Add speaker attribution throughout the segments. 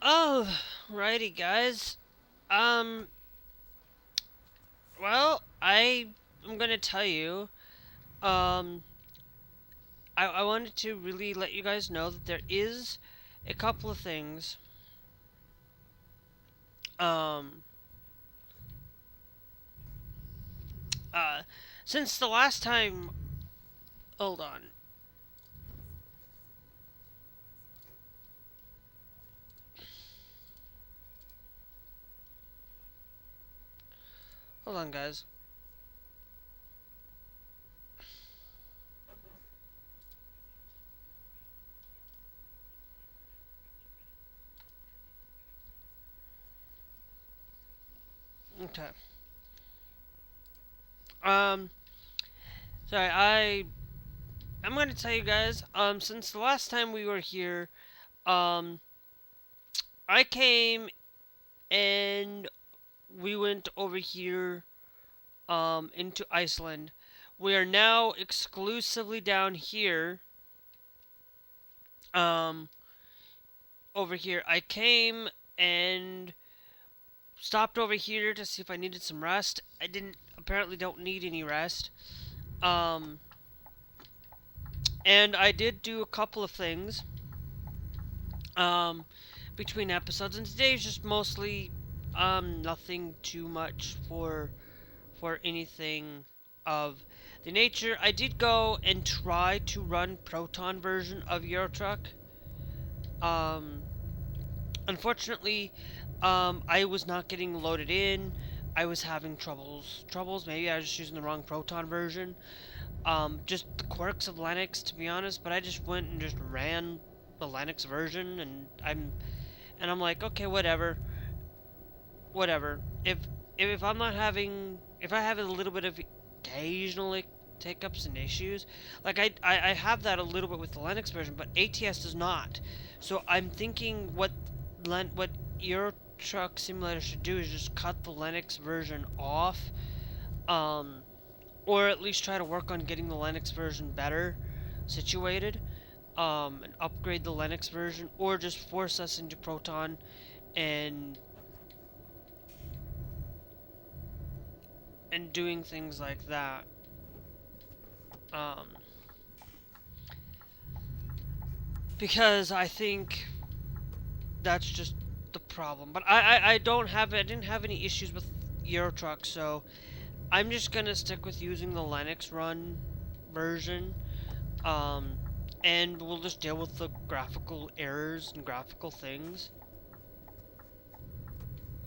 Speaker 1: Oh, righty, guys. Um, well, I'm gonna tell you. Um, I wanted to really let you guys know that there is a couple of things. Um, uh, since the last time. Hold on. Hold on, guys. Okay. Um, sorry. I'm gonna tell you guys. Since the last time we were here, um, I came and we went over here into Iceland. We are now exclusively down here. Um, over here. I came and stopped over here to see if I needed some rest. I didn't. Apparently, don't need any rest. Um, and I did do a couple of things. Um, between episodes, and today's just mostly nothing too much for anything of the nature. I did go and try to run Proton version of Eurotruck. Um, Unfortunately, I was not getting loaded in. I was having troubles. Maybe I was just using the wrong Proton version. Just the quirks of Linux, to be honest. But I just went and just ran the Linux version, and I'm like, okay, whatever. If I'm not having, if I have a little bit of occasional hiccups and issues, like I have that a little bit with the Linux version, but ATS does not. So I'm thinking what Euro Truck Simulator should do is just cut the Linux version off, um, or at least try to work on getting the Linux version better situated, and upgrade the Linux version, or just force us into Proton and doing things like that. Um, because I think that's just the problem. But I don't have I didn't have any issues with Eurotruck, so I'm just gonna stick with using the Linux run version. Um, and we'll just deal with the graphical errors and graphical things.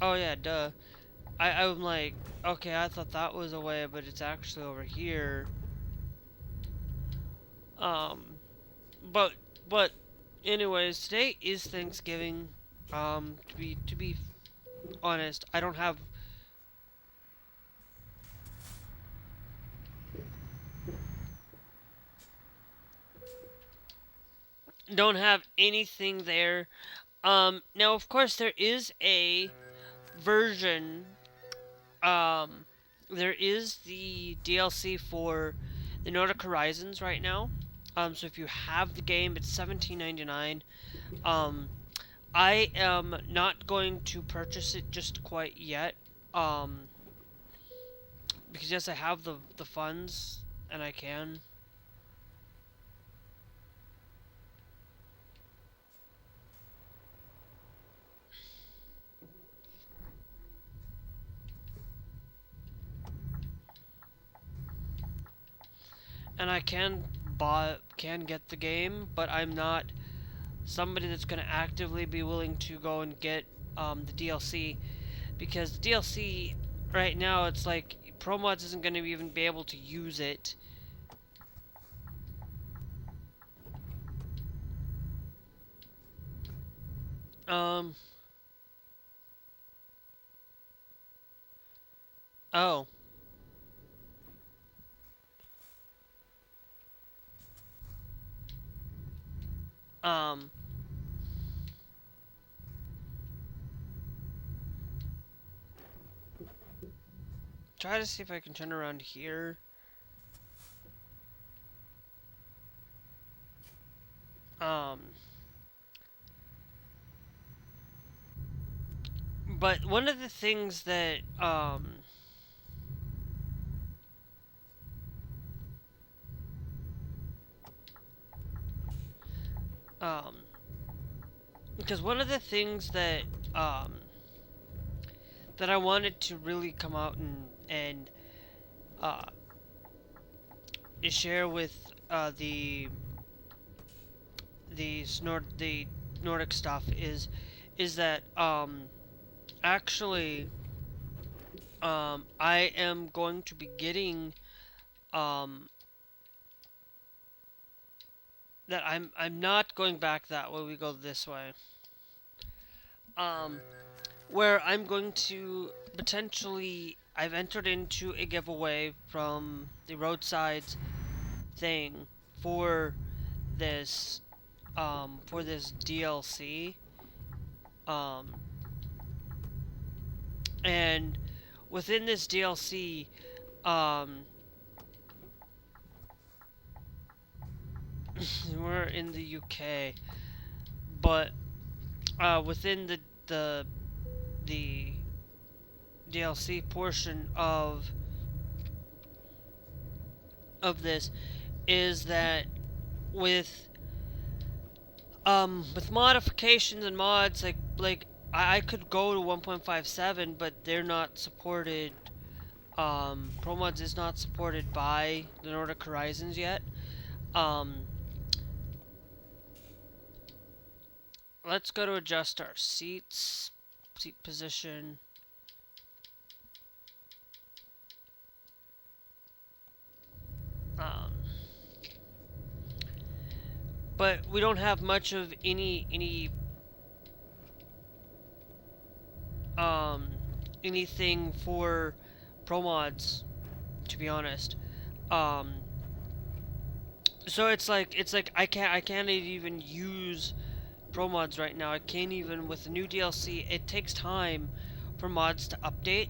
Speaker 1: Oh yeah, duh. I'm like, okay, I thought that was away, but it's actually over here. Um, but but anyways, today is Thanksgiving. To be honest, I don't have anything there. Now of course there is a version. Um, there is the DLC for the Nordic Horizons right now. So if you have the game, it's 17.99. Um, I am not going to purchase it just quite yet. Um, because yes, I have the funds and I can. And I can get the game, but I'm not somebody that's going to actively be willing to go and get the DLC, because the DLC right now, it's like ProMods isn't going to even be able to use it. Um oh. um Try to see if I can turn around here. um But one of the things that um because one of the things um that I wanted to really come out and uh share with the Nordic stuff is that actually I am going to be getting um that I'm not going back that way. We go this way. Um, where I'm going to potentially I've entered into a giveaway from the roadsides thing for this DLC. Um, and within this DLC, um, we're in the UK, but within the DLC portion of this is that with with modifications and mods like I could go to 1.57, but they're not supported. Pro mods is not supported by the Nordic Horizons yet. Um, let's go to adjust our seat position. Um, but we don't have much of um anything for pro mods, to be honest. Um, so it's like I can't even use pro mods right now. I can't even with the new DLC. It takes time for mods to update,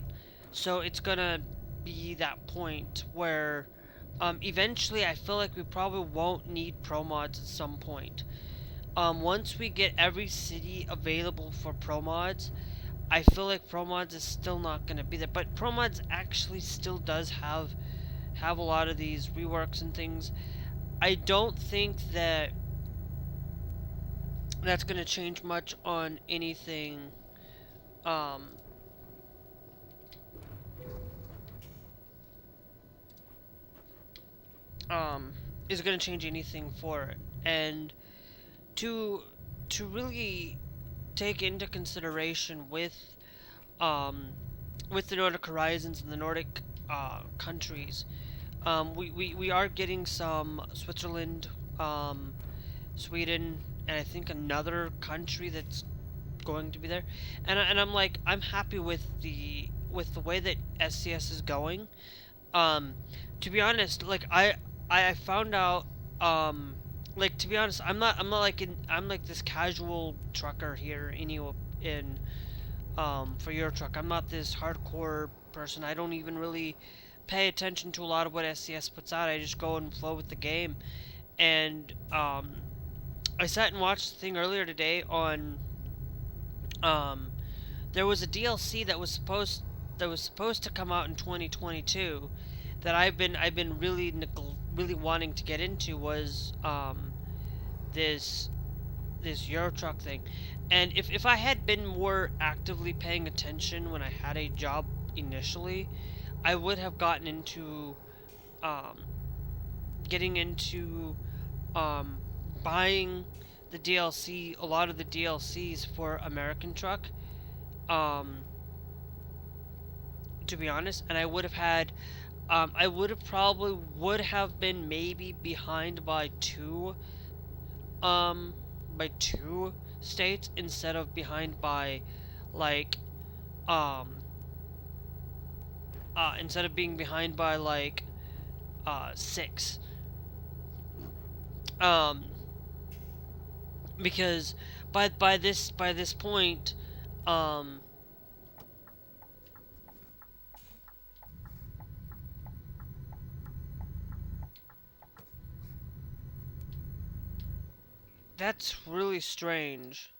Speaker 1: so it's gonna be that point where eventually I feel like we probably won't need pro mods at some point. Once we get every city available for pro mods, I feel like pro mods is still not gonna be there. But pro mods actually still does have a lot of these reworks and things. I don't think that that's going to change much on anything um, um, is going to change anything for it. And to to really take into consideration um, with the Nordic Horizons and the Nordic countries, we are getting some Switzerland, Sweden, and I think another country that's going to be there. And I'm like I'm happy with the way that SCS is going. Um, to be honest, like I found out like to be honest, I'm not like I'm like this casual trucker here in for your truck. I'm not this hardcore person. I don't even really pay attention to a lot of what SCS puts out. I just go and flow with the game. And I sat and watched the thing earlier today on um there was a DLC that was supposed to come out in 2022 that I've been really wanting to get into was this this Euro Truck thing. And if I had been more actively paying attention when I had a job initially, I would have gotten into um, getting into um, buying the DLC, a lot of the DLCs for American Truck. Um, to be honest, and I would have had, I would have probably would have been maybe behind um, by two states instead of behind by, like, um, instead of being behind by like, six. Um, because by this point, um, that's really strange.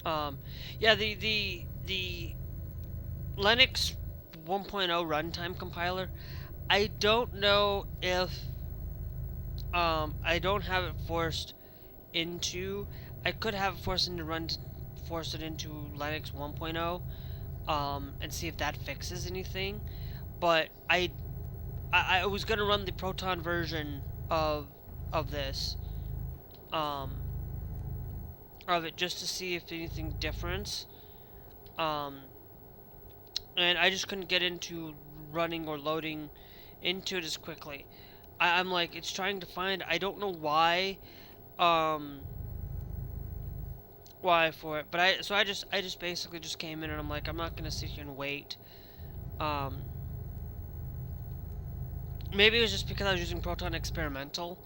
Speaker 1: Um, yeah, the Linux 1.0 runtime compiler. I don't know if I don't have it forced into. I could have it forced into force it into Linux 1.0, and see if that fixes anything. But I was gonna run the Proton version of of this, um, of it just to see if anything difference. Um, and I just couldn't get into running or loading into it as quickly. I'm like, it's trying to find. I don't know um, why for it, but I just basically just came in and I'm like, I'm not gonna sit here and wait. Um, maybe it was just because I was using Proton Experimental,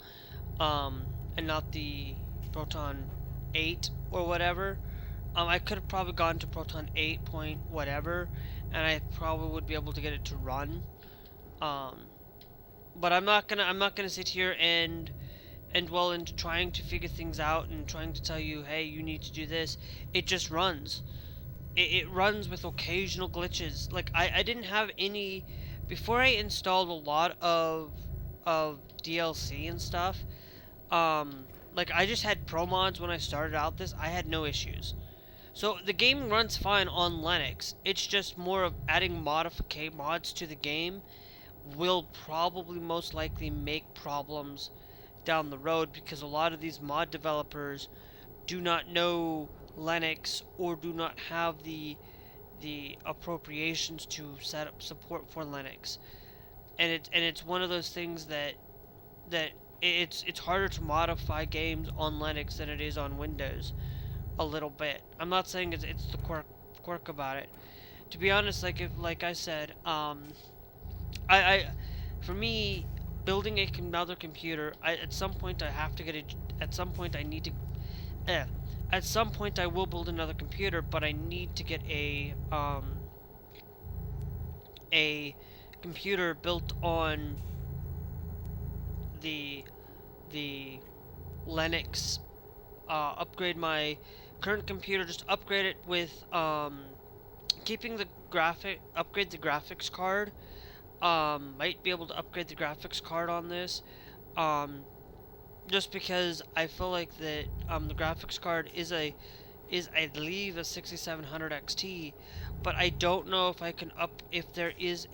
Speaker 1: and not the Proton 8 or whatever. I could have probably gone to Proton 8 point whatever, and I probably would be able to get it to run. Um, but I'm not gonna sit here and dwell into trying to figure things out and trying to tell you, hey, you need to do this. It just runs. It runs with occasional glitches. Like I didn't have any before I installed a lot of DLC and stuff. Um, like I just had pro mods when I started out this. I had no issues. So the game runs fine on Linux. It's just more of adding modificate mods to the game will probably most likely make problems down the road because a lot of these mod developers do not know Linux or do not have the appropriations to set up support for Linux. And it's one of those things that it's harder to modify games on Linux than it is on Windows a little bit. I'm not saying it's the quirk about it. To be honest, like I said, I for me building another computer, at some point I have to get a at some point I need to eh, at some point I will build another computer, but I need to get a computer built on the the Linux, upgrade my current computer, just upgrade it with keeping the upgrade the graphics card. Might be able to upgrade the graphics card on this. Um, just because I feel like that the graphics card is I believe a 6700 XT, but I don't know if I can if there is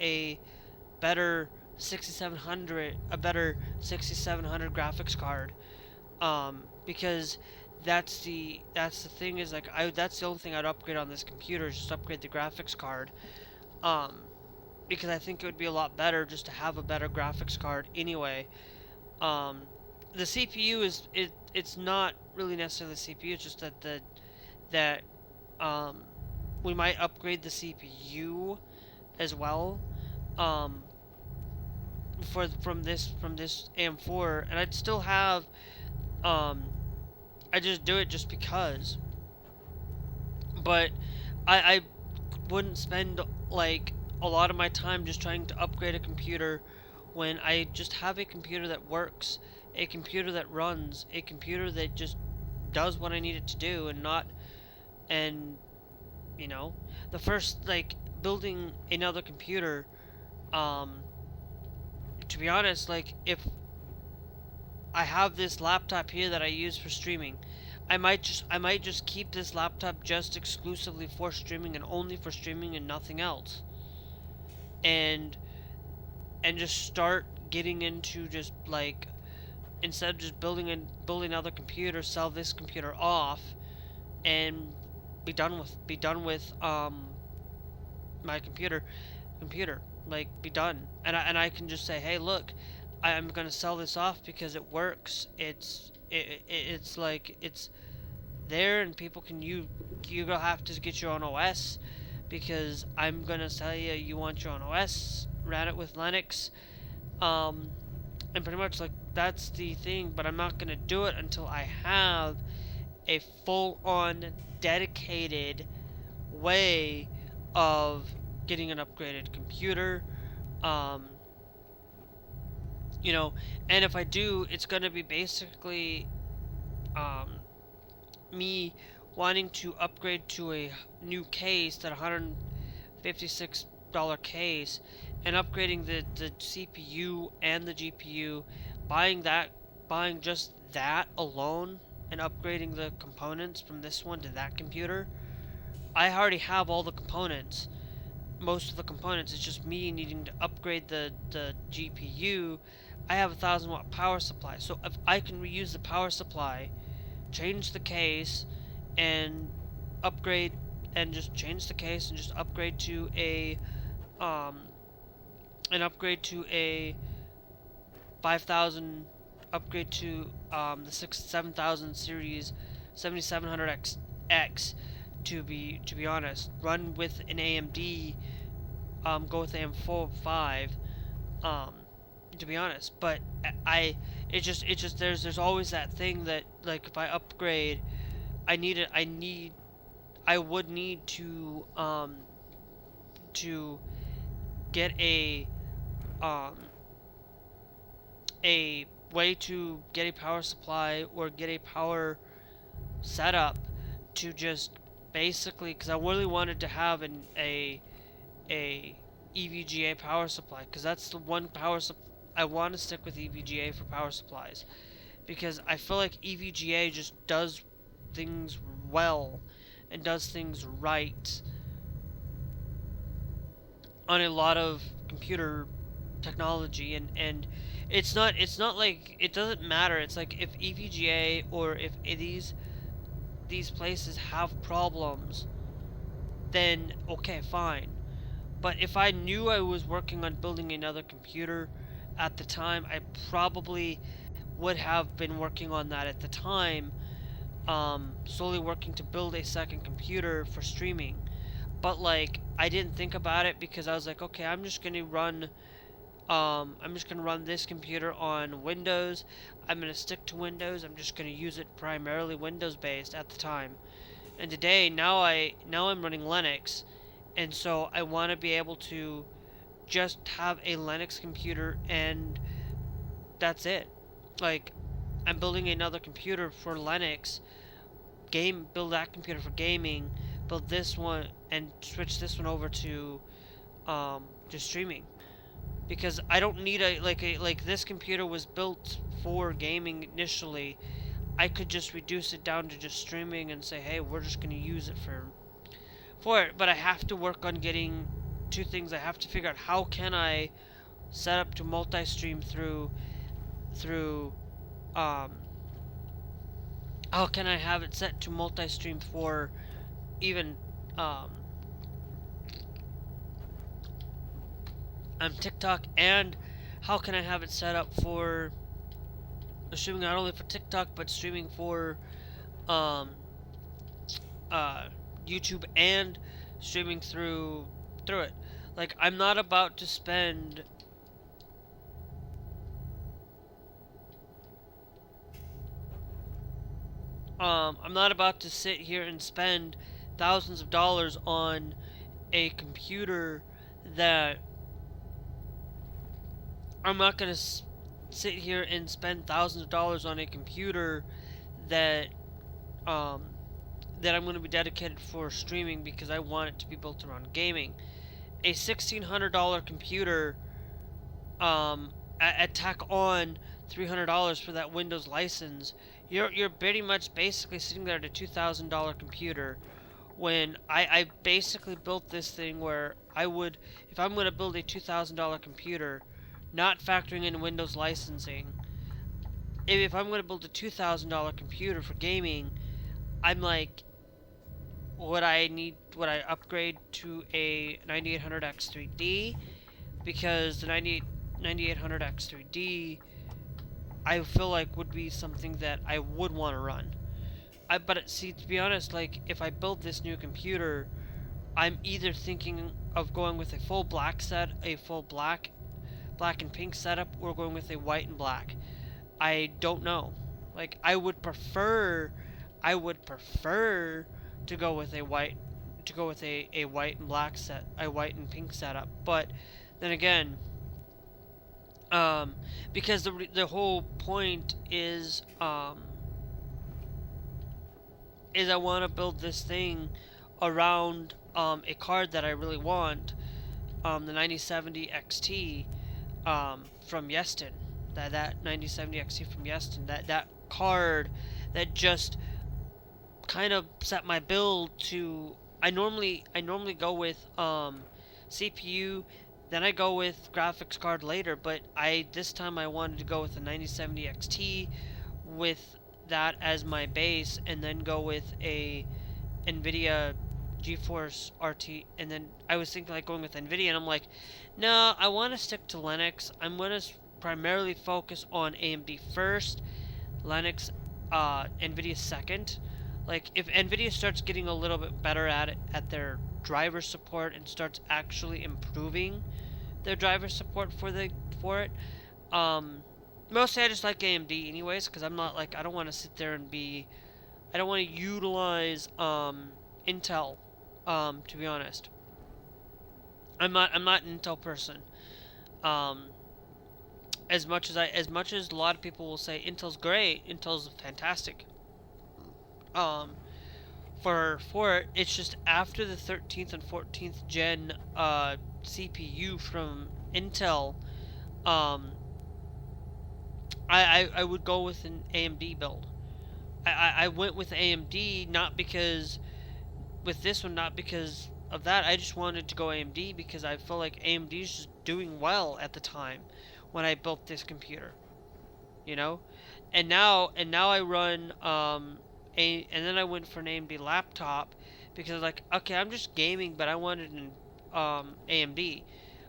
Speaker 1: better 6700 a better 6700 graphics card. Because that's the thing is like that's the only thing I'd upgrade on this computer is just upgrade the graphics card. Um, because I think it would be a lot better just to have a better graphics card anyway. Um, the CPU it's not really necessarily the CPU. It's just that that um, we might upgrade the CPU as well. Um, from this AM4, and I'd still have um, I just do it just because. But I wouldn't spend like a lot of my time just trying to upgrade a computer when I just have a computer that works, a computer that runs, a computer that just does what I need it to do and not and you know, the first like building another computer um to be honest, like if I have this laptop here that I use for streaming, I might just keep this laptop just exclusively for streaming and only for streaming and nothing else. And just start getting into just like instead of just building another computer, sell this computer off and be done with my computer like be done and I can just say, hey, look, I'm gonna sell this off because it works. It's like it's there and people can you gonna have to get your own OS because I'm gonna tell you you want your own OS, ran it with Linux, um, and pretty much like that's the thing. But I'm not gonna do it until I have a full-on dedicated way of getting an upgraded computer. Um, you know, and if I do, it's gonna be basically um, me wanting to upgrade to a new case, that $156 case, and upgrading the CPU and the GPU, buying just that alone, and upgrading the components from this one to that computer. I already have all the components, most of the components. It's just me needing to upgrade the GPU. I have a 1,000 watt power supply, so if I can reuse the power supply, change the case, and upgrade, and just change the case and just upgrade to a um upgrade to a 5,000, upgrade to the 7,000 series 7700X, to be honest, run with an AMD, go with AM4 5, um to be honest. But I it just there's always that thing that, like, if I upgrade, I would need to get um a way to get a power supply or get a power setup to just basically, because I really wanted to have a EVGA power supply, because that's the one power I want to stick with EVGA for power supplies, because I feel like EVGA just does things well and does things right on a lot of computer technology. And it's not like, it doesn't matter. It's like, if EVGA or if these places have problems, then okay, fine. But if I knew I was working on building another computer at the time, I probably would have been working on that at the time, slowly working to build a second computer for streaming. But like, I didn't think about it, because I was like, okay, I'm just gonna run this computer on Windows. I'm gonna stick to Windows. I'm just gonna use it primarily Windows based at the time. And today, now I'm running Linux, and so I want to be able to just have a Linux computer, and that's it. Like, I'm building another computer for Linux, build that computer for gaming, build this one, and switch this one over to streaming, because I don't need like this computer was built for gaming initially. I could just reduce it down to just streaming and say, hey, we're just going to use it for it. But I have to work on getting two things. I have to figure out, how can I set up to multi-stream through um how can I have it set to multi-stream for even TikTok, and how can I have it set up for streaming not only for TikTok, but streaming for um YouTube, and streaming through it. Like, I'm not about to spend I'm not about to sit here and spend thousands of dollars on a computer that I'm not going to sit here and spend thousands of dollars on a computer that um that I'm going to be dedicated for streaming, because I want it to be built around gaming. A $1,600 computer, tack on $300 for that Windows license, you're pretty much basically sitting there at a $2,000 computer. When I basically built this thing where I would, if I'm going to build a $2,000 computer, not factoring in Windows licensing, if I'm going to build a $2,000 computer for gaming, I'm like, would I upgrade to a 9800X3D? Because the 9800X3D, I feel like, would be something that I would want to run. But see, to be honest, like, if I build this new computer, I'm either thinking of going with a full black black and pink setup, or going with a white and black. I don't know. Like, I would prefer to go with a white white and black a white and pink setup. But then again, because the whole point is is I want to build this thing around a card that I really want, the 9070 XT from Yeston. That 9070 XT from Yeston. That card that just kind of set my build to. I normally go with CPU, then I go with graphics card later, but this time I wanted to go with the 9070 XT with that as my base, and then go with a NVIDIA GeForce RT, and then I was thinking like going with NVIDIA, and I'm like, no, I want to stick to Linux. I'm going to primarily focus on AMD first, Linux, NVIDIA second. Like, if NVIDIA starts getting a little bit better at it, at their driver support, and starts actually improving their driver support for it, mostly I just like AMD anyways, because I'm not like, I don't want to sit there and I don't want to utilize Intel, to be honest. I'm not an Intel person. As much as a lot of people will say Intel's great, Intel's fantastic. For it, it's just after the 13th and 14th gen CPU from Intel, I would go with an AMD build. I went with AMD not because with this one, not because of that. I just wanted to go AMD because I feel like AMD is just doing well at the time when I built this computer, you know. And now I run and then I went for an AMD laptop because like, okay, I'm just gaming, but I wanted an AMD.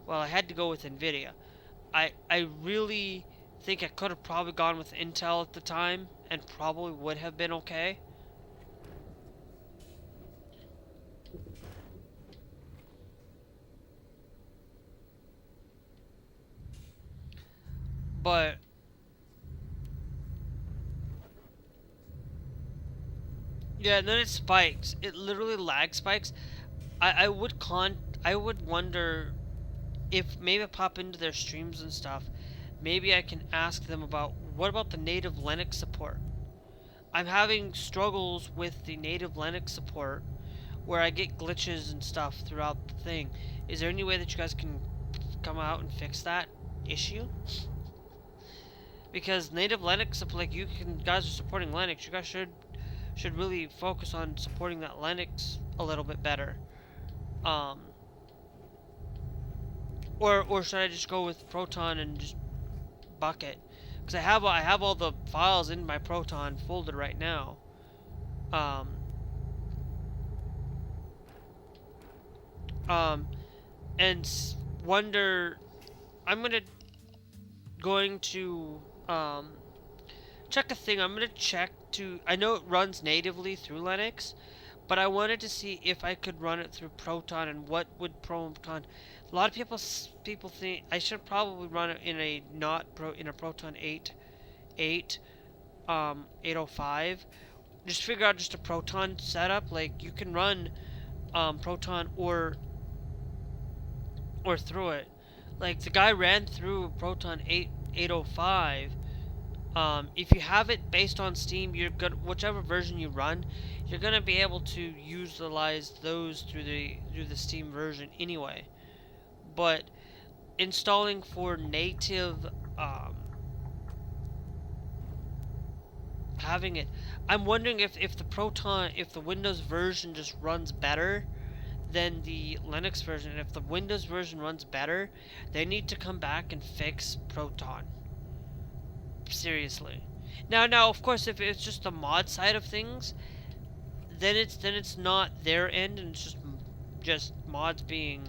Speaker 1: Well, I had to go with NVIDIA. I really think I could have probably gone with Intel at the time and probably would have been okay. But yeah, and then it spikes. It literally lag spikes. I would wonder if maybe I pop into their streams and stuff. Maybe I can ask them about what about the native Linux support. I'm having struggles with the native Linux support where I get glitches and stuff throughout the thing. Is there any way that you guys can come out and fix that issue? Because native Linux, like guys are supporting Linux, you guys should really focus on supporting that Linux a little bit better. Or should I just go with Proton and just bucket? Because I have all the files in my Proton folder right now. And wonder. I'm going to check a thing. I'm gonna check to. I know it runs natively through Linux, but I wanted to see if I could run it through Proton and what would Proton. A lot of people think I should probably run it in a Proton 805. Just figure out just a Proton setup. Like you can run Proton or through it. Like the guy ran through Proton 805. If you have it based on Steam, whichever version you run, you're gonna be able to utilize those through the Steam version anyway. But installing for native, having it, I'm wondering if the Windows version just runs better than the Linux version. If the Windows version runs better, they need to come back and fix Proton. Seriously. Now, of course, if it's just the mod side of things, then it's not their end, and it's just mods being.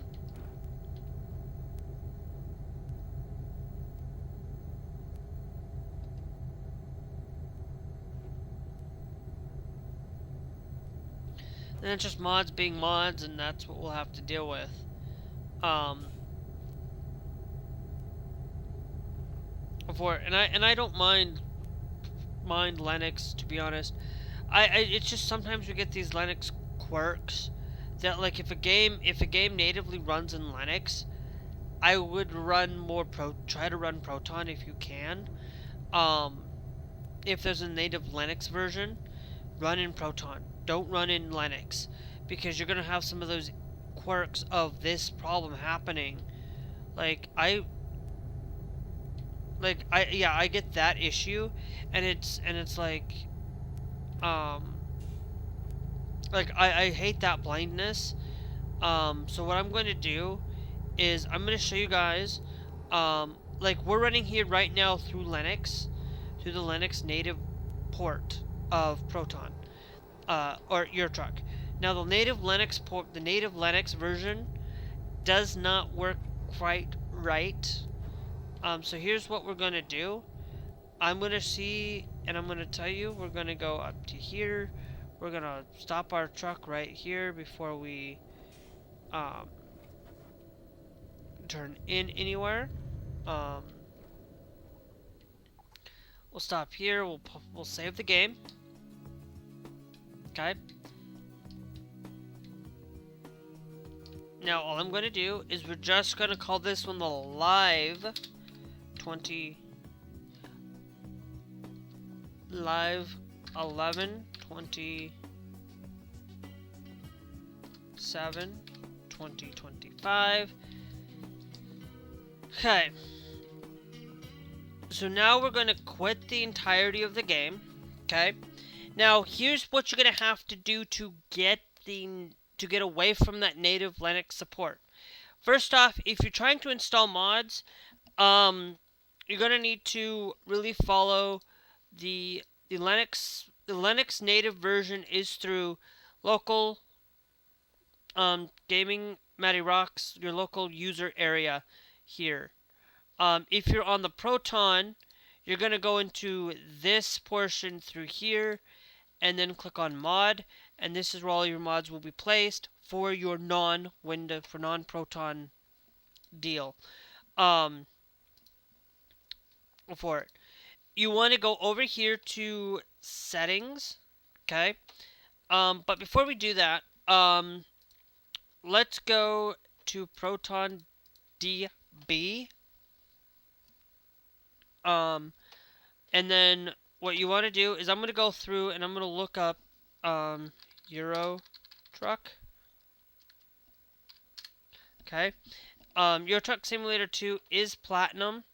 Speaker 1: Then it's just mods being mods, and that's what we'll have to deal with. And I don't mind Linux, to be honest. It's just sometimes we get these Linux quirks that, like, if a game natively runs in Linux, I would try to run Proton if you can. If there's a native Linux version, run in Proton. don't run in Linux, because you're gonna have some of those quirks of this problem happening. I get that issue, and it's um I hate that blindness. So what I'm going to do is I'm going to show you guys, we're running here right now through Linux, through the Linux native port of Proton, or your truck. Now the native Linux port, the native Linux version does not work quite right. So here's what we're going to do. I'm going to see, and I'm going to tell you, we're going to go up to here. We're going to stop our truck right here before we turn in anywhere. We'll stop here. We'll save the game. Okay. Now all I'm going to do is we're just going to call this one the live 11/27/2025. Okay. So now we're going to quit the entirety of the game. Okay. Now here's what you're going to have to do to get away from that native Linux support. First off, if you're trying to install mods, you're going to need to really follow the Linux native version is through local gaming ROG's, your local user area here. If you're on the Proton, you're going to go into this portion through here and then click on mod, and this is where all your mods will be placed for your non-Proton deal. For it, you want to go over here to settings, okay? But before we do that, let's go to Proton DB. And then what you want to do is I'm going to go through and I'm going to look up Euro Truck. Okay. Euro Truck Simulator 2 is platinum.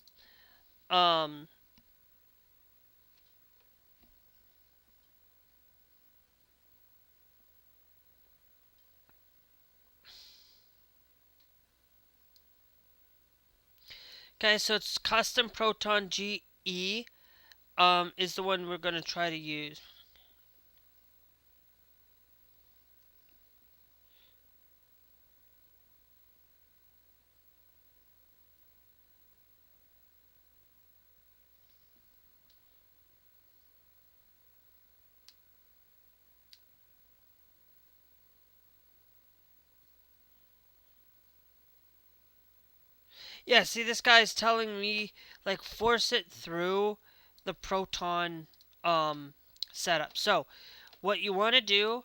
Speaker 1: Okay, so it's custom Proton GE is the one we're going to try to use. Yeah, see, this guy's telling me, like, force it through the Proton setup. So, what you want to do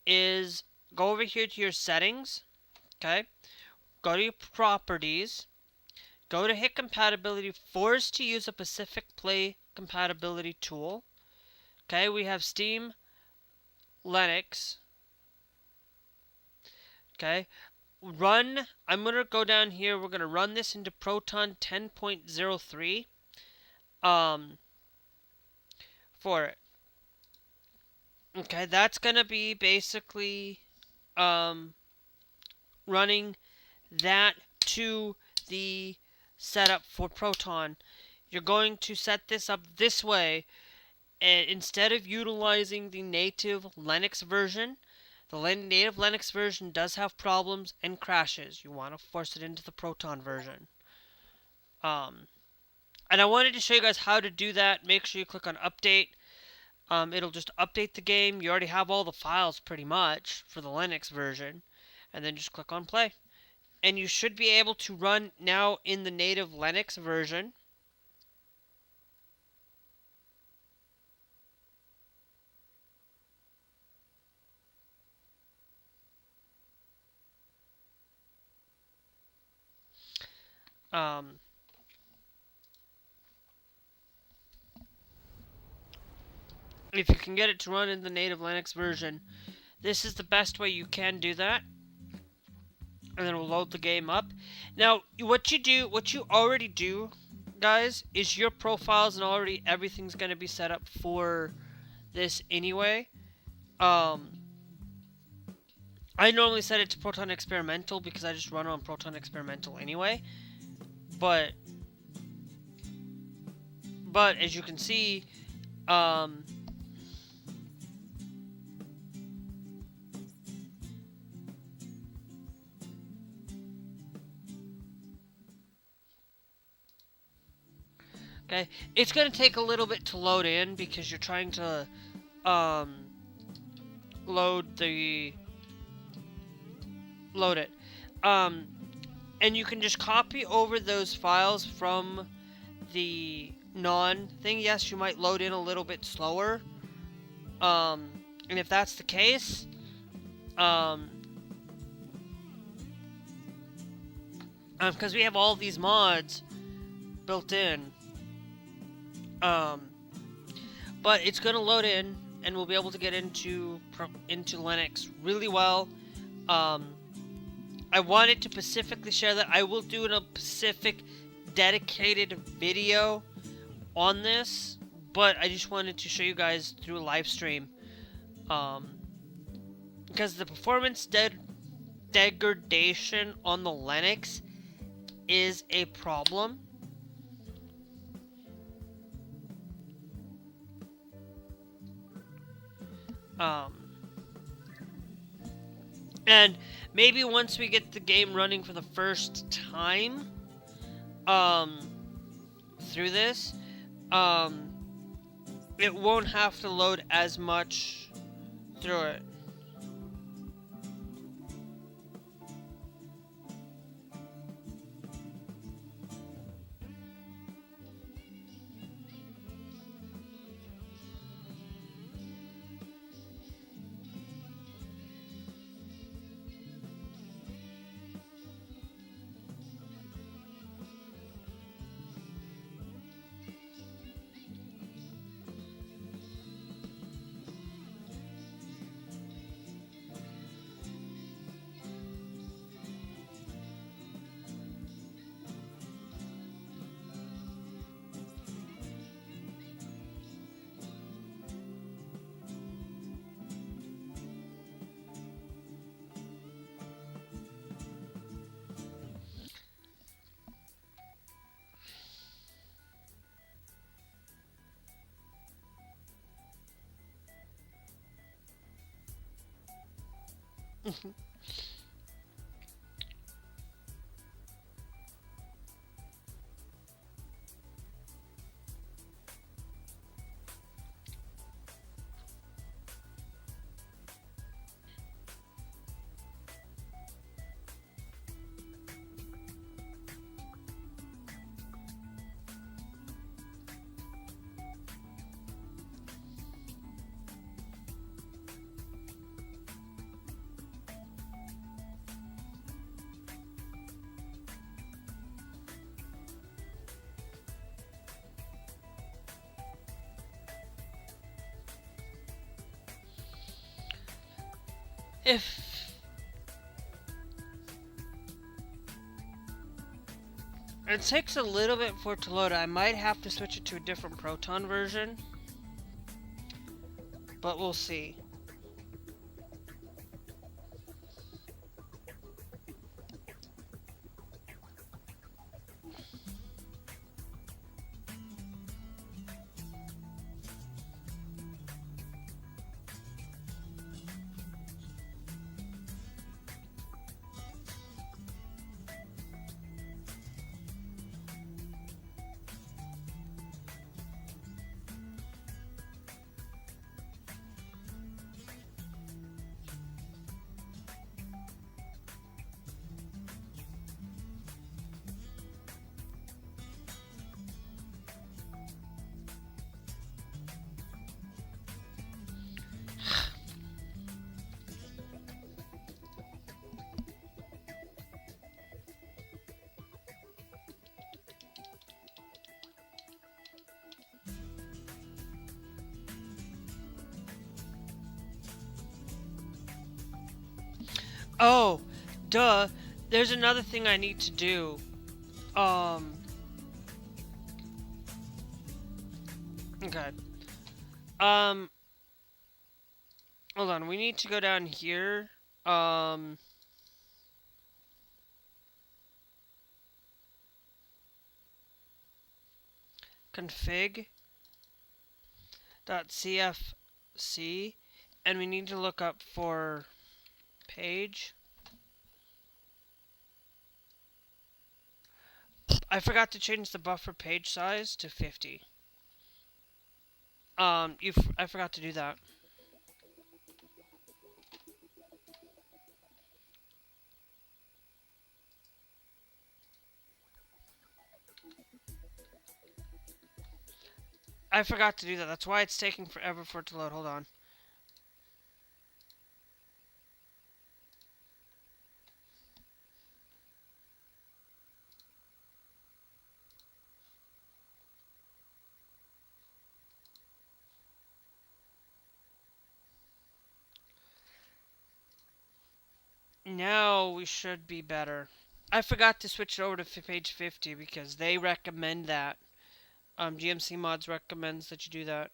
Speaker 1: is go over here to your settings, okay? Go to your properties, go to hit compatibility, force to use a Pacific Play compatibility tool. Okay, we have Steam, Linux. Okay, I'm going to go down here. We're going to run this into Proton 10.03 for it. Okay, that's going to be basically running that to the setup for Proton. You're going to set this up this way, and instead of utilizing the native Linux version. The native Linux version does have problems and crashes. You want to force it into the Proton version. And I wanted to show you guys how to do that. Make sure you click on update. It'll just update the game. You already have all the files pretty much for the Linux version. And then just click on play. And you should be able to run now in the native Linux version. If you can get it to run in the native Linux version, This is the best way you can do that. And then we'll load the game up. Now, what you already do, guys, is your profiles and already everything's going to be set up for this anyway. I normally set it to Proton Experimental because I just run on Proton Experimental anyway. But as you can see, okay, it's going to take a little bit to load in because you're trying to load it. And you can just copy over those files from the non-thing. Yes, you might load in a little bit slower. And if that's the case, because we have all these mods built in, but it's gonna load in, and we'll be able to get into Linux really well. I wanted to specifically share that. I will do a specific dedicated video on this, but I just wanted to show you guys through a live stream, because the performance degradation on the Linux is a problem. And maybe once we get the game running for the first time, through this, it won't have to load as much through it. If it takes a little bit for it to load, I might have to switch it to a different Proton version, but we'll see. Oh, duh. There's another thing I need to do. Okay. Um, hold on. We need to go down here. Um, config.cfc, and we need to look up for page. I forgot to change the buffer page size to 50. I forgot to do that. I forgot to do that. That's why it's taking forever for it to load. Hold on. Now we should be better. I forgot to switch it over to page 50 because they recommend that. GMC Mods recommends that you do that.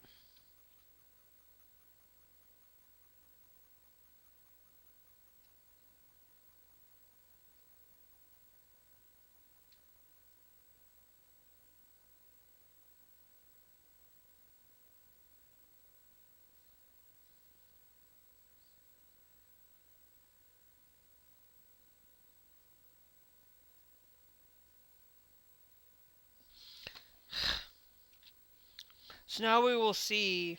Speaker 1: So now we will see.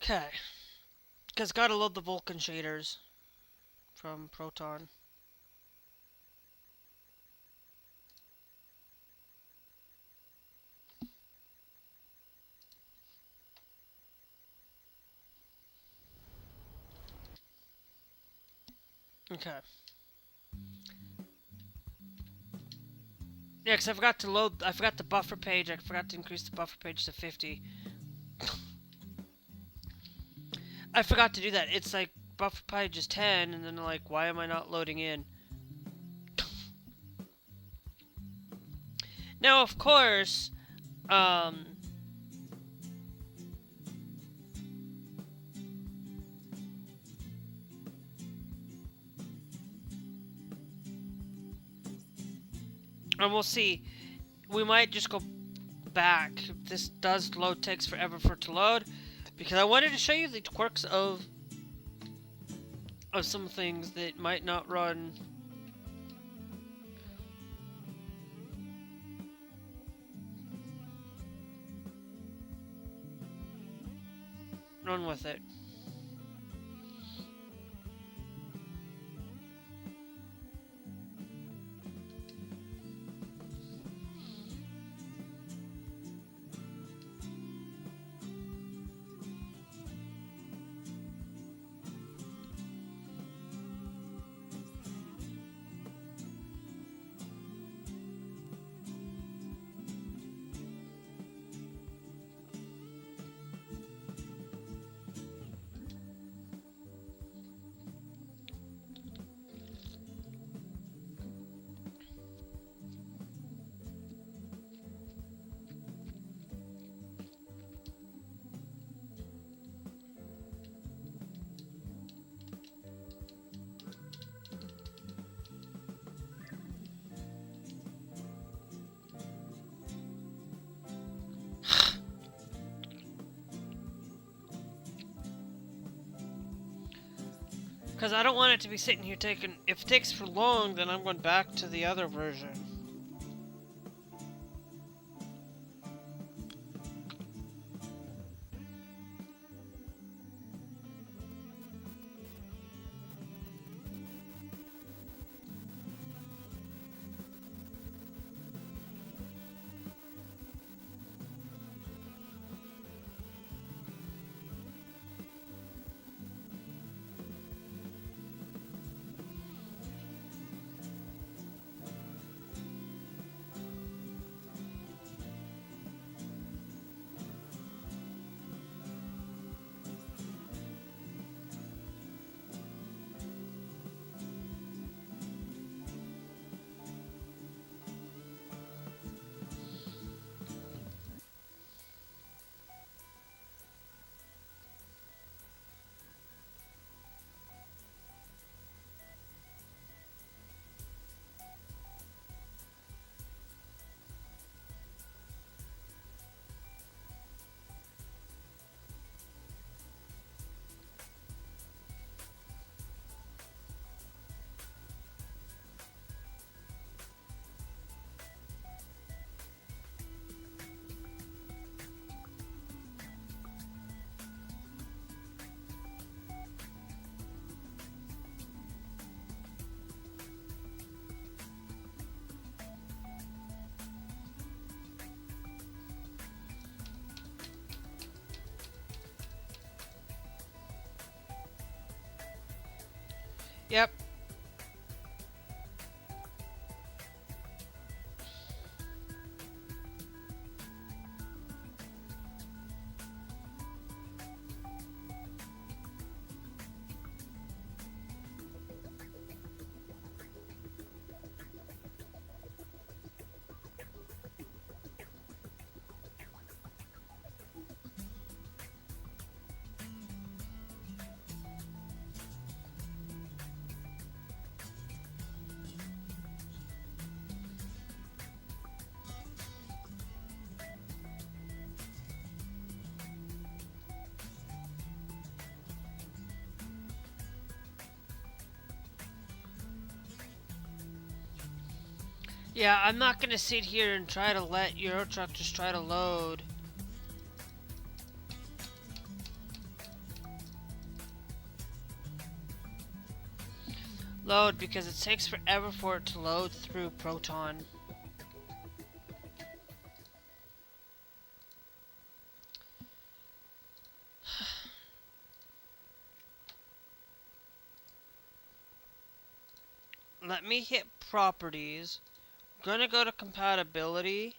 Speaker 1: Okay. Because gotta load the Vulkan shaders from Proton. Okay. Yeah, because I forgot to load. I forgot the buffer page. I forgot to increase the buffer page to 50. I forgot to do that. It's like buffer page is 10, and then like, why am I not loading in? Now, of course, and we'll see. We might just go back. This does load, takes forever for it to load, because I wanted to show you the quirks of some things that might not run with it. Because I don't want it to be sitting here taking... If it takes for long, then I'm going back to the other version. Yep. Yeah, I'm not gonna sit here and try to let Euro Truck just try to load. Load, because it takes forever for it to load through Proton. Let me hit properties. I'm gonna go to compatibility.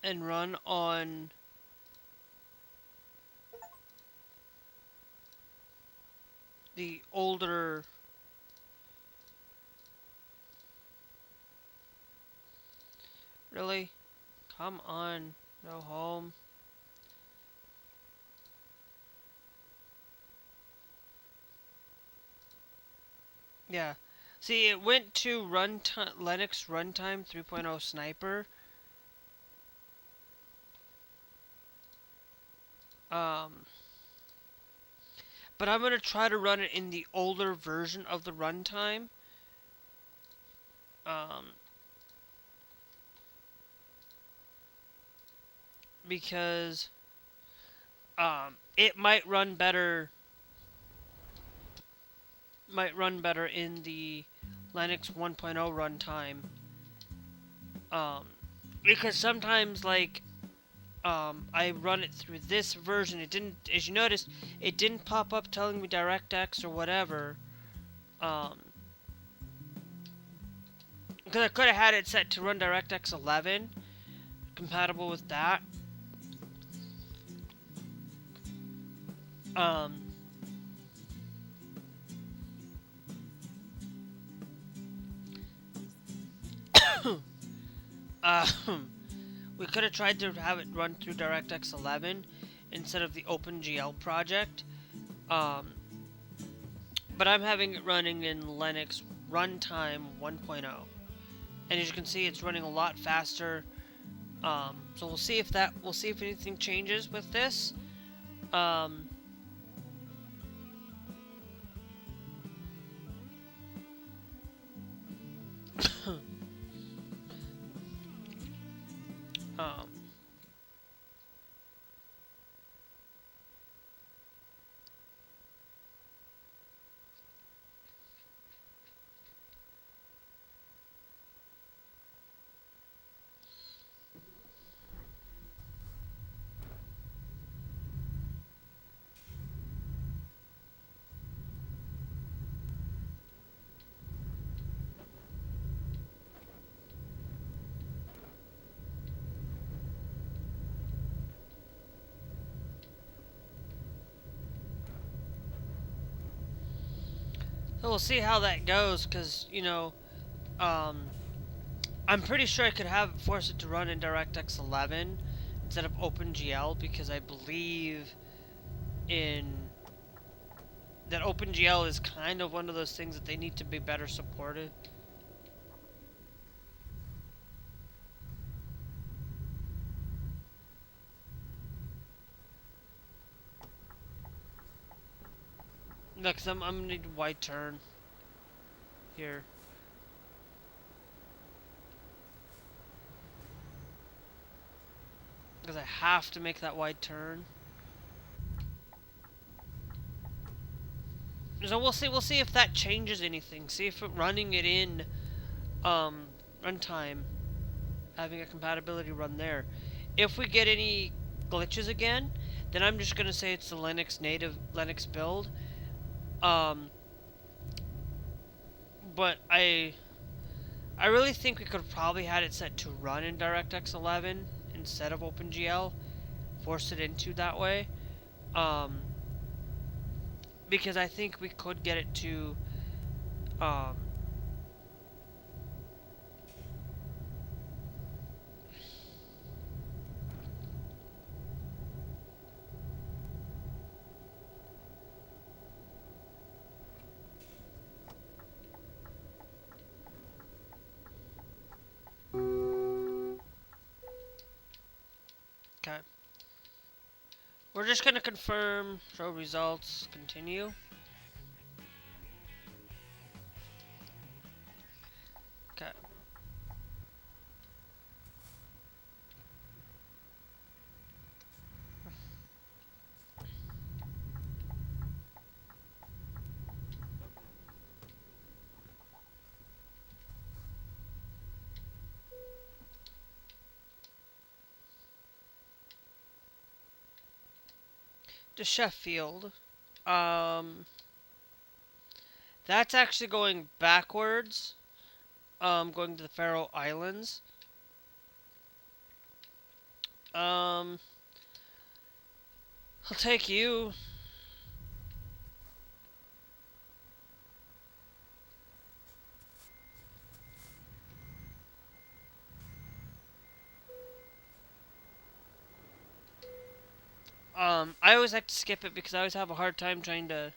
Speaker 1: And run on the older. Really? Come on. Go home. Yeah. See, it went to runtime Linux runtime 3.0 sniper. Um, but I'm gonna try to run it in the older version of the runtime. Um, because it might run better. Might run better in the Linux 1.0 runtime. Because sometimes like I run it through this version. It didn't, as you noticed, it didn't pop up telling me DirectX or whatever. Because I could have had it set to run DirectX 11, compatible with that. Um, we could have tried to have it run through DirectX 11 instead of the OpenGL project. But I'm having it running in Linux Runtime 1.0. And as you can see, it's running a lot faster. So we'll see if anything changes with this. Um, um, so we'll see how that goes, because, I'm pretty sure I could force it to run in DirectX 11 instead of OpenGL, because I believe in that OpenGL is kind of one of those things that they need to be better supported. No, because I'm gonna need a wide turn here. Because I have to make that wide turn. So we'll see if that changes anything. See if running it in runtime, having a compatibility run there. If we get any glitches again, then I'm just gonna say it's the Linux native Linux build. Um, but I really think we could have probably had it set to run in DirectX 11 instead of OpenGL, force it into that way. Um, because I think we could get it to um, okay. We're just gonna confirm, show results, continue. Okay. To Sheffield. That's actually going backwards. Going to the Faroe Islands. Um, I'll take you. I always like to skip it because I always have a hard time trying to.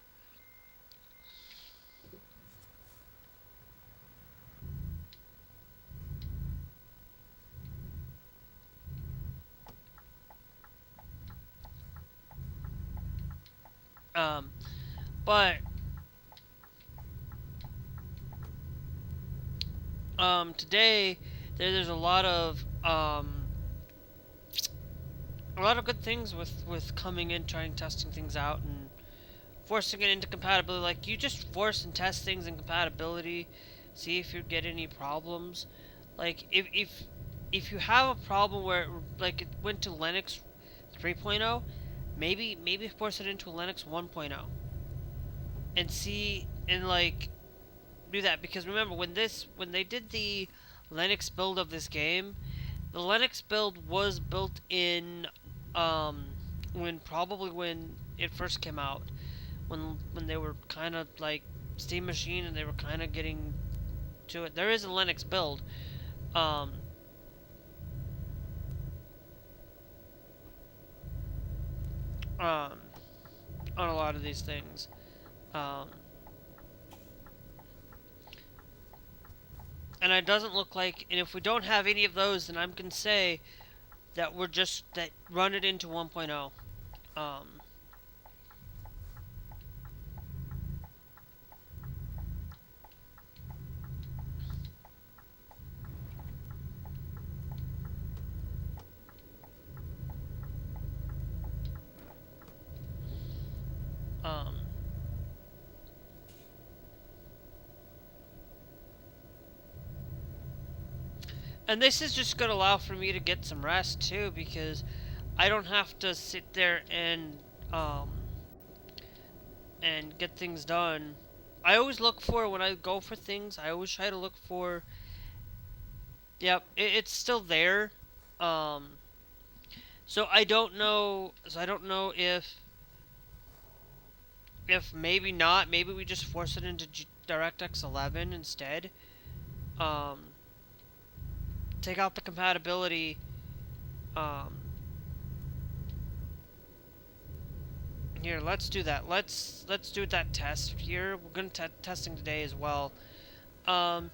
Speaker 1: Um, but today there's a lot of good things with coming in, trying testing things out and forcing it into compatibility. Like you just force and test things in compatibility, see if you get any problems. Like if you have a problem where like it went to Linux 3.0, maybe force it into Linux 1.0 and see and like do that because remember when they did the Linux build of this game, the Linux build was built in um when it first came out, when they were kind of like Steam Machine and they were kind of getting to it. There is a Linux build um um on a lot of these things. Um and it doesn't look like, and if we don't have any of those, then I'm gonna say that we're just that run it into 1.0. Um, um, and this is just gonna allow for me to get some rest too, because I don't have to sit there um, and get things done. I always look for when I go for things. I always try to look for. Yep, it's still there. Um, so I don't know. So I don't know if maybe not. Maybe we just force it into DirectX 11 instead. Um, take out the compatibility. Um, here, let's do that. Let's do that test here. We're gonna testing today as well. Um,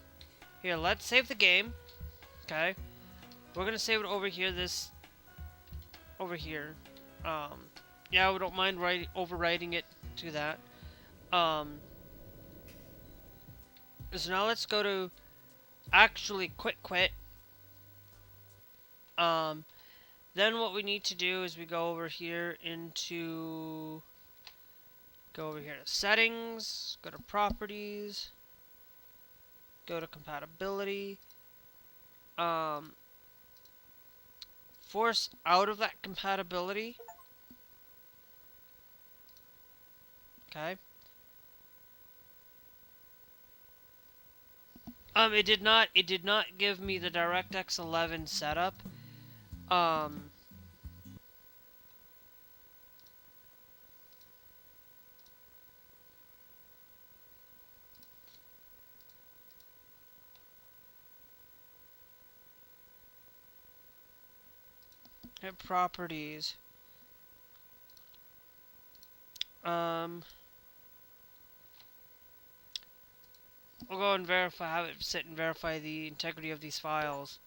Speaker 1: here, let's save the game. Okay, we're gonna save it over here. This over here. Um, yeah, we don't mind overwriting it to that. Um, so now let's go to actually quit. Um, then what we need to do is we go over here into Go over here to settings, go to properties, go to compatibility, force out of that compatibility. Okay. It did not give me the DirectX 11 setup. Hit properties. We'll go and have it sit and verify the integrity of these files.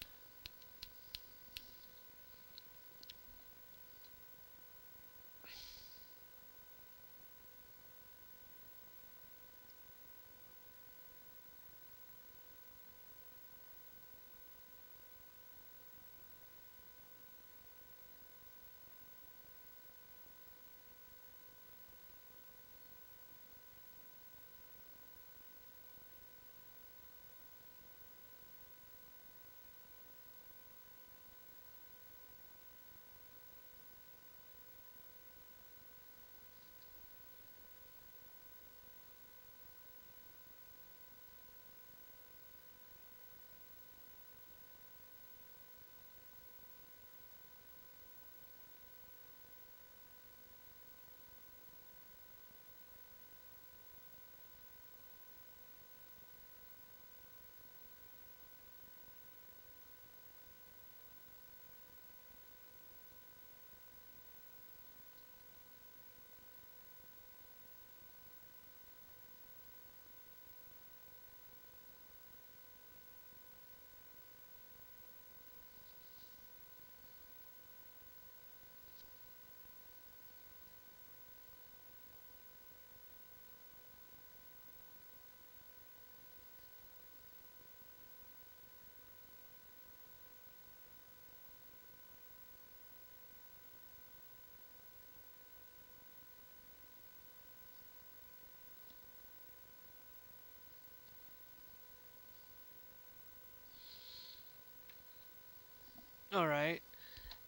Speaker 1: Alright.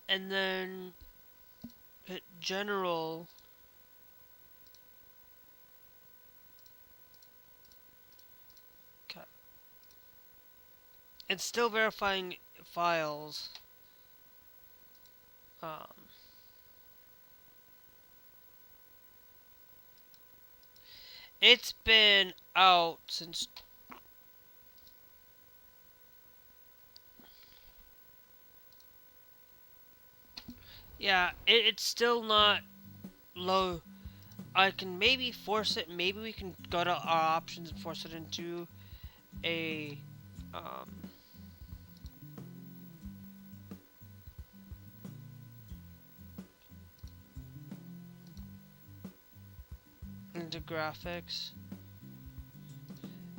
Speaker 1: And then hit general. Okay. It's still verifying files. It's been out since... Yeah, it's still not low. I can maybe force it. Maybe we can go to our options and force it into a... into graphics.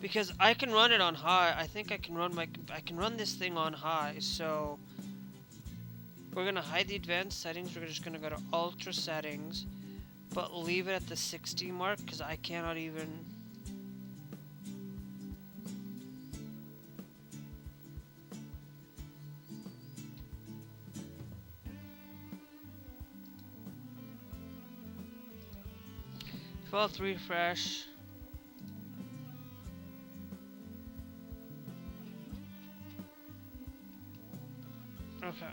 Speaker 1: Because I can run it on high. I think I can run this thing on high. So we're gonna hide the advanced settings. We're just gonna go to ultra settings, but leave it at the 60 mark because I cannot even. Default refresh. Okay.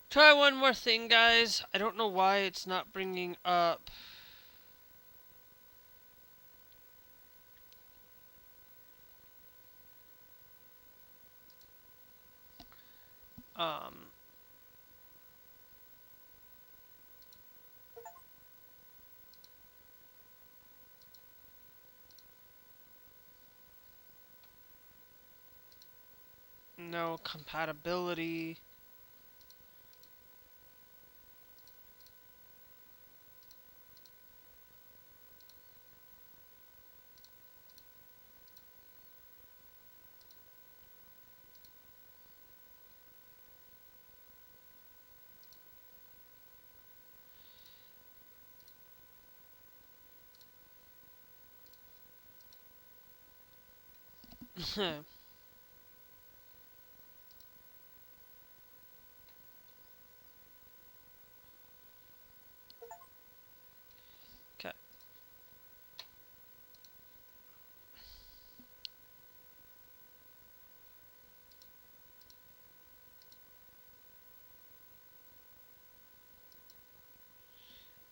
Speaker 1: Try one more thing, guys. I don't know why it's not bringing up. No compatibility. Okay.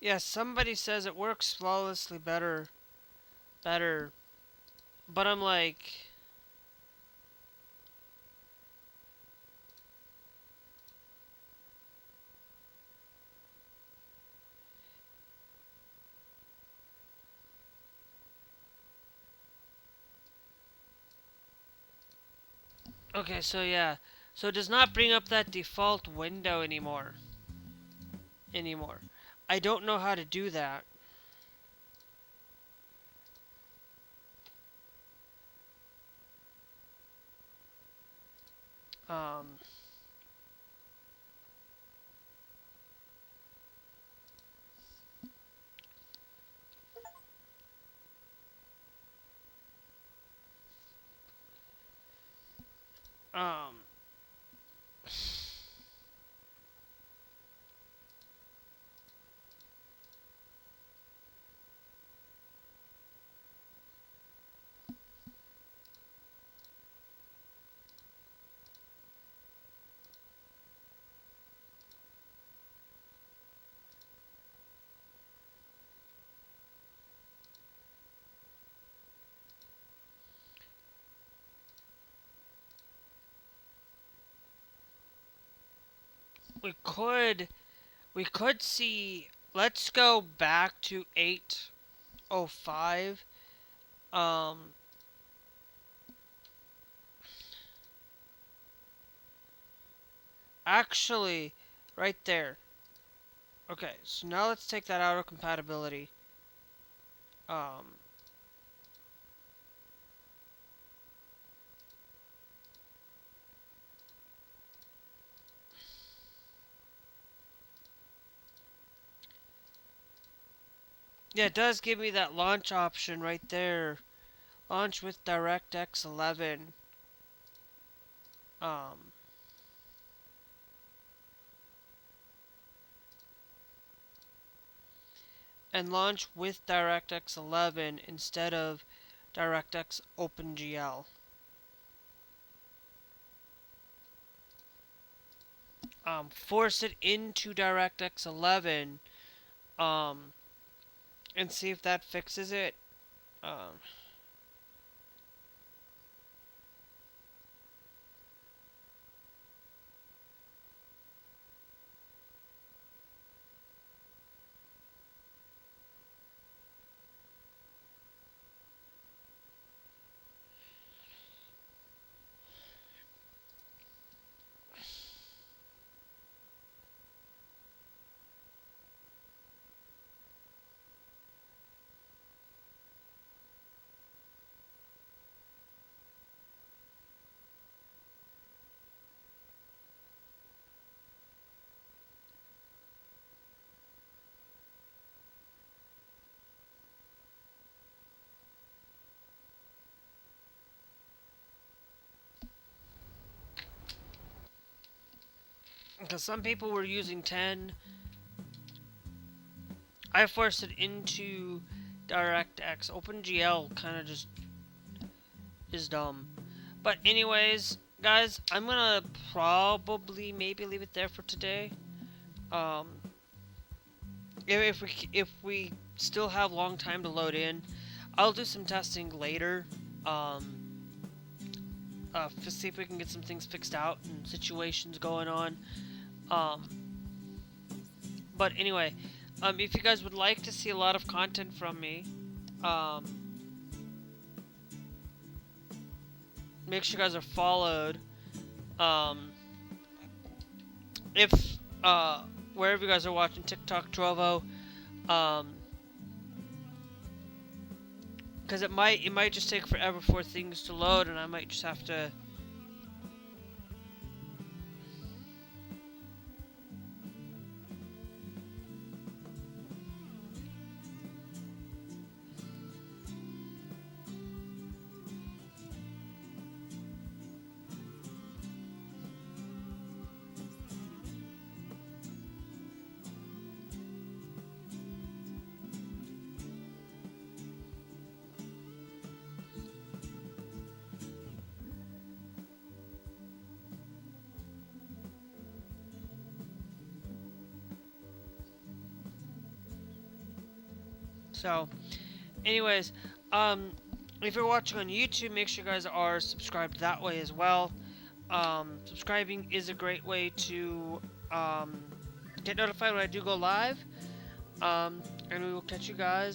Speaker 1: Yeah, somebody says it works flawlessly better. But I'm like, okay, so yeah. So it does not bring up that default window anymore. I don't know how to do that. Um, um, we could we could see. Let's go back to 805. Um, actually, right there. Okay, so now let's take that out of compatibility. Um, yeah, it does give me that launch option right there. Launch with DirectX 11. Um, and launch with DirectX 11 instead of DirectX OpenGL. Force it into DirectX 11 um, and see if that fixes it. Um, because some people were using 10. I forced it into DirectX. OpenGL kind of just is dumb. But anyways, guys, I'm gonna probably maybe leave it there for today. Um, if we still have long time to load in, I'll do some testing later. To see if we can get some things fixed out and situations going on. Um, but anyway, if you guys would like to see a lot of content from me, um, make sure you guys are followed. Um, if wherever you guys are watching, TikTok, Trovo, because it might just take forever for things to load, and I might just have to. So, anyways, um, if you're watching on YouTube, make sure you guys are subscribed that way as well. Subscribing is a great way to get notified when I do go live. And we will catch you guys